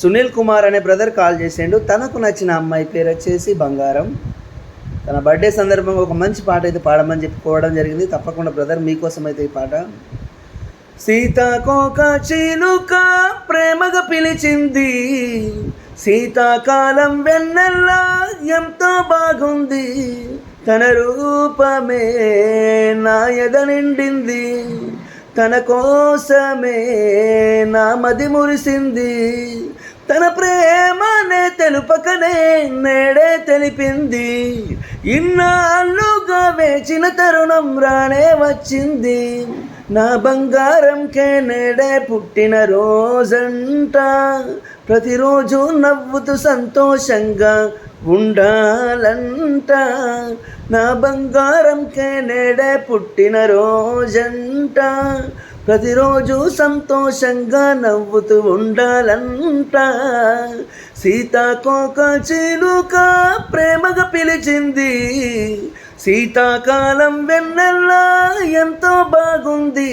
సునీల్ కుమార్ అనే brother call చేసిండు. తనకు నచ్చిన అమ్మాయి పేరు వచ్చేసి బంగారం. తన బర్త్డే సందర్భంగా ఒక మంచి పాట అయితే పాడమని చెప్పుకోవడం జరిగింది. తప్పకుండా బ్రదర్ మీకోసం అయితే ఈ పాట. సీతాకోక చిలుక ప్రేమగా పిలిచింది, శీతాకాలం వెన్నెల్లా ఎంతో బాగుంది, తన రూపమే నా ఎద నిండింది, తన కోసమే నా మది మురిసింది, తన ప్రేమనే తెలుపకనే నేడే తెలిపింది, ఇన్నాళ్ళుగా వేచిన తరుణం రానే వచ్చింది, నా బంగారంకే నేడే పుట్టిన రోజంట, ప్రతిరోజు నవ్వుతూ సంతోషంగా ఉండాలంట, నా బంగారంకే నేడే పుట్టిన రోజంట, ప్రతిరోజు సంతోషంగా నవ్వుతూ ఉండాలంట. సీతాకోక చిలుక ప్రేమగా పిలిచింది, శీతాకాలం వెన్నెల్లా ఎంతో బాగుంది.